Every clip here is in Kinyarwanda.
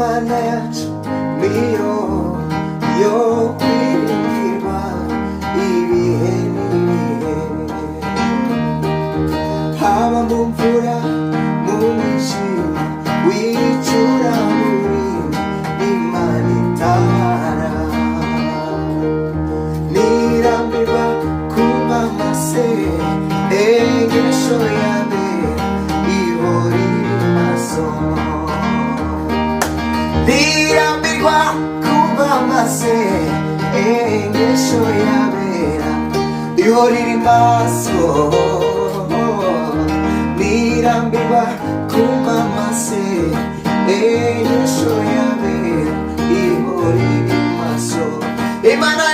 Imana yacu niyo yo kwiringirwa ibihe n'ibihe, haba mu mvura mu mwijima w'icuraburindi Imana itabara. Nirambirwa kumva amasengesho yawe ihora iri maso, nirambirwa kumva amasengesho yabera ihora iri maso, nirambirwa kumva amasengesho yabera ihora iri maso. Imana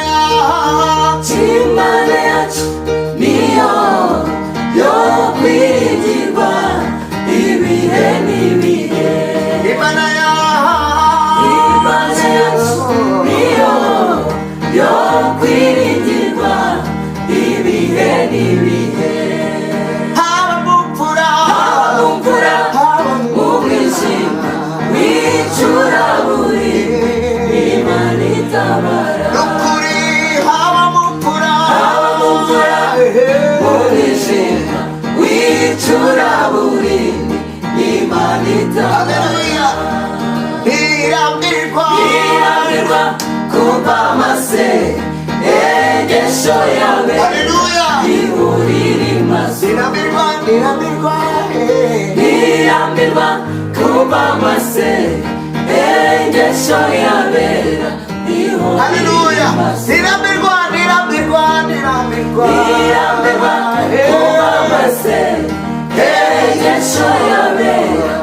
yacu niyo yo kwiringirwa ibihe n'ibihe, Imana yacu niyo yo kwiringirwa ibihe n'ibihe, haba mu mvura mu mwijima w'icuraburindi Imana itabara. Nukuri haba mu mvura mu mwijima w'icuraburindi Imana itabara. Nirambirwa kumva amasengesho yawe ihora iri maso, nirambirwa kumva amasengesho yabera ihora iri maso, nirambirwa kumva amasengesho yabera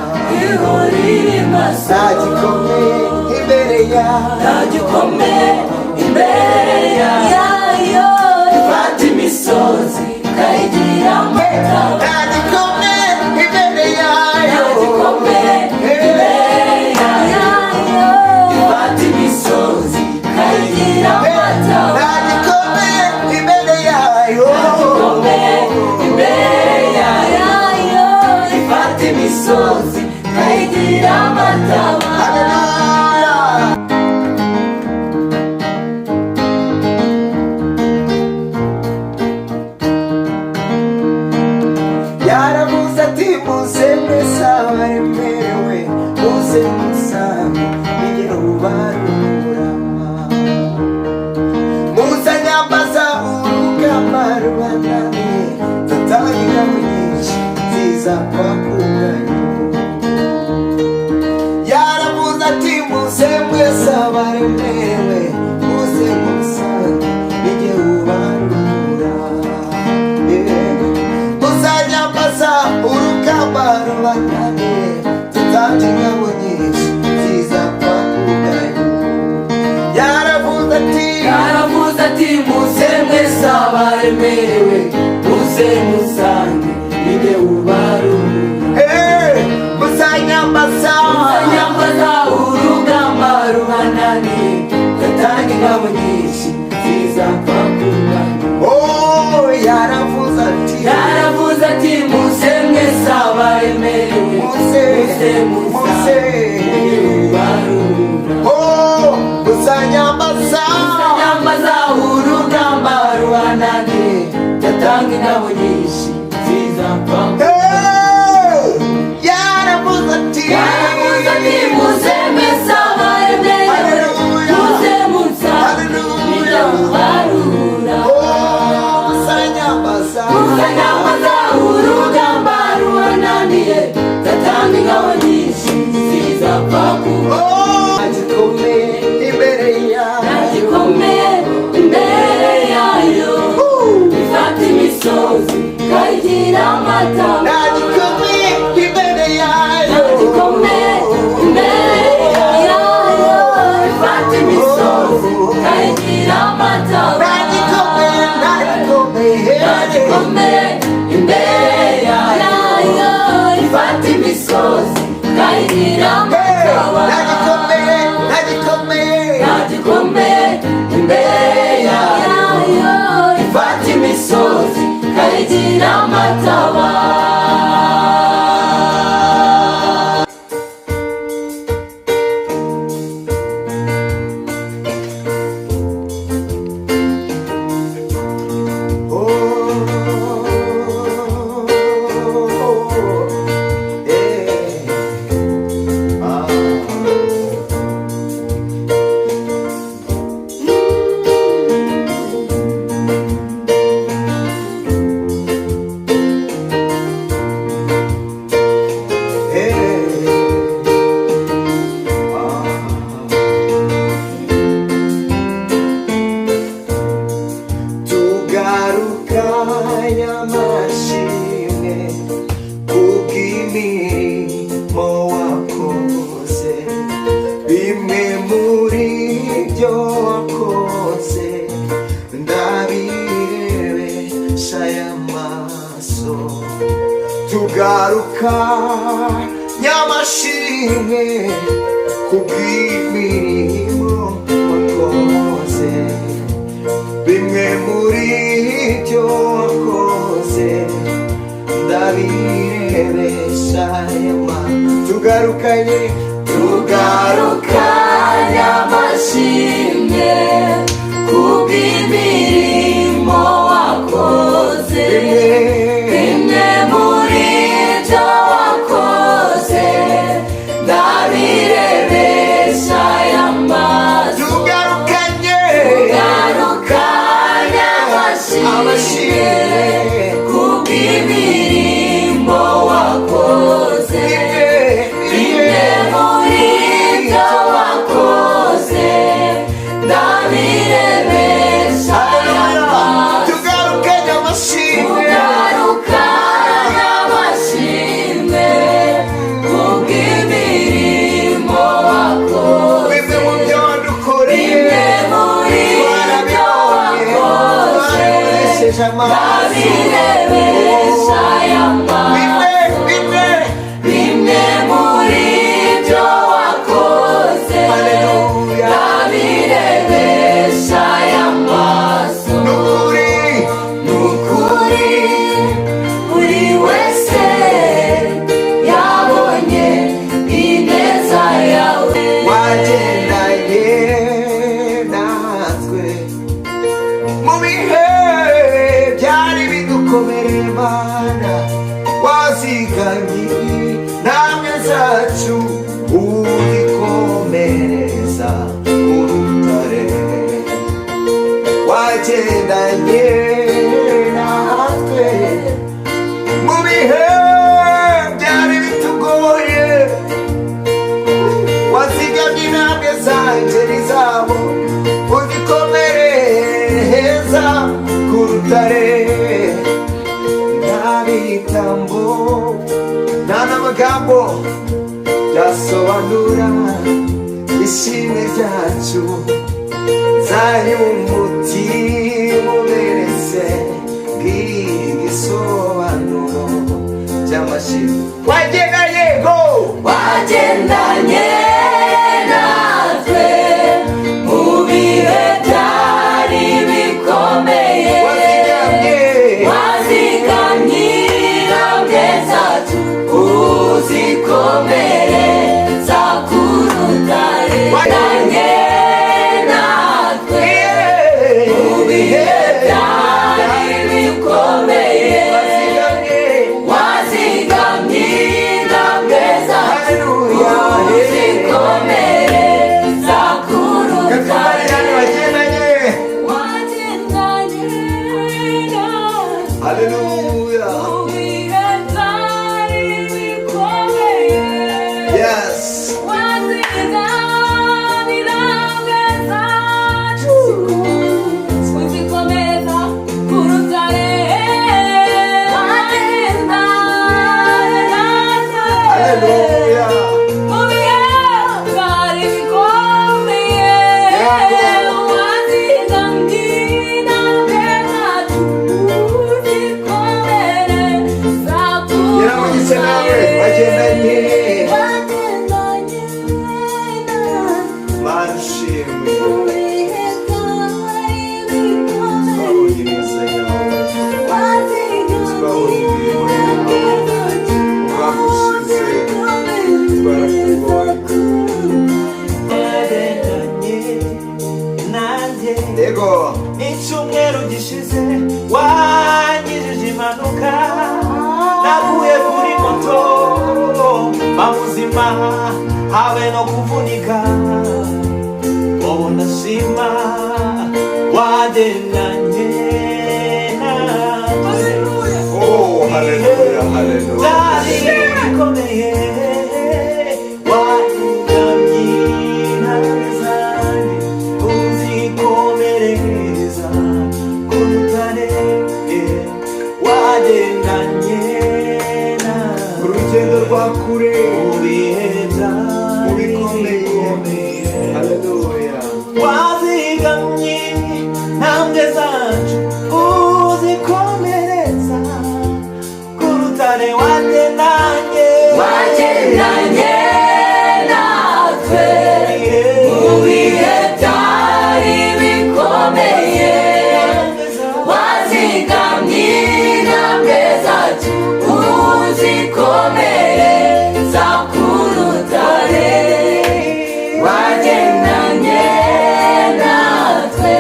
ihora iri maso. Nagikomeye imbere yayo ifata imisozi ikayigira amataba, nagikomeye imbere yayo ifata imisozi ikayigira amataba, nagikomeye imbere yayo ifata imisozi ikayigira amataba. Yaravuze ati muze mwese abaremerewe muze musange nige ubarura, muze nyambaza urugamba rubananiye dutanga ingabo nyinshi ziza kwakuganya. Yaravuze ati muze mwese abaremerewe muze musange nige ubarura, urugamba rubananiye dutanga ingabo nyinshi ziza kwakuganya. Yaravuze ati muze mwese abaremerewe muze musange nige ubarura, muzanyambaza urugamba rubananiye dutanga ingabo nyinshi ziza kwakuganya. Yaravuze ati muze mwese abaremerewe muze ubarura, muzanyambaza urugamba rubananiye dutanga ingabo nyinshi ziza kwakuganya. Yaravuze ati muze mwese abaremerewe muze musange nige ubarura, muzanyambaza urugamba rubananiye dutanga ingabo nyinshi ziza kwakuganya. Nagikomeye imbere yayo ifata imisozi ikayigira amataba, nagikomeye imbere yayo ifata imisozi ikayigira amataba, nagikomeye imbere yayo ifata imisozi ikayigira amataba, nagikomeye imbere yayo ifata imisozi ikayigira amataba. tugaruka nyamashimwe kubw'imirimo wakoze, bimwe muri byo wakoze ndabirebesha yama. Tugarukanye amashimwe kubw'imirimo wakoze, bimwe muri byo wakoze ndabirebesha y'amaso. Tugarukanye amashimwe kubw'imirimo wakoze, bimwe muri byo wakoze ndabirebesha y'amaso. Tugarukanye amashimwe kubw'imirimo wakoze, bimwe muri byo wakoze ndabirebesha y'amaso. Bimwe muri byo wakoze ndabirebesha y'amaso. Nukuri buri wese yabonye ineza yawe. wagendanye natwe mu bihe byari bidukomereye Mana, wazigamye namwe zacu uzikomereza urutare. Wagendanye natwe mu bihe byari bitugoye, wazigamye namwe zanje n'izabo uzikomereza ku rutare. Nta bitambo nta n'amagambo byasobanura ishimwe ryacu, zari umutima uberetse bw'igisobanuro cy'amashimwe. Wagendanye natwe mu bihe byari bikomeye, wazigamye intambwe zacu uzikomereza ku rutare. Wagendanye natwe mu bihe byari bikomeye, wazigamye intambwe zacu uzikomereza ku rutare. Hallelujah. Yes. Icyumweru gishize wanyijije impanuka, naguye kuri moto bamuzima habe no kuvunika. Ubu ndashima wagendanye natwe. Oh, hallelujah, hallelujah. Byari bikomeye, wazigamye intambwe zanjye uzikomereza ku rutare. Wagendanye natwe urugendo rwa kure mu bihe mu bikomeye. bikomeye, Hallelujah. wazigamye intambwe zanjye wagendanye natwe mu bihe byari bikomeye wazigamye intambwe zacu uzikomereza ku rutare wagendanye natwe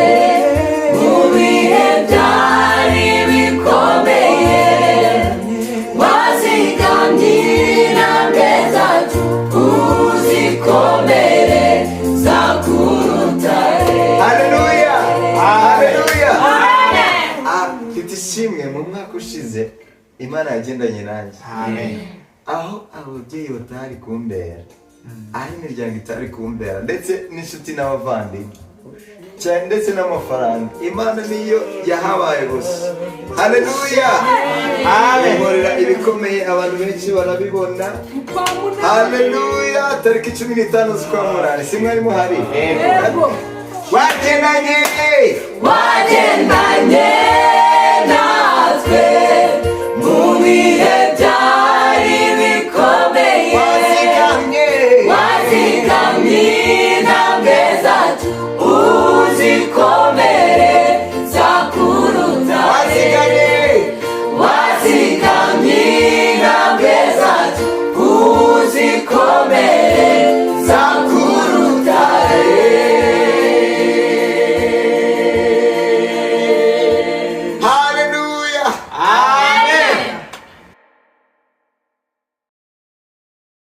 mu bihe byari bikomeye wazigamye intambwe zacu uzikomereza ku rutare. Haleluya, haleluya. Mfite ishimwe mu mwaka ushize Imana yagendanye nanjye. Aho ababyeyi batari kumbera, aho imiryango itari kumbera, ndetse n'inshuti n'abavandimwe cyane, ndetse n'amafaranga, Imana niyo yahabaye gusa. Haleluya, inkorera ibikomeye, abantu benshi barabibona. Haleluya, tariki 15 z'ukwa munani, si mwari muhari? Wagendanye wagendanye natwe mu bihe bya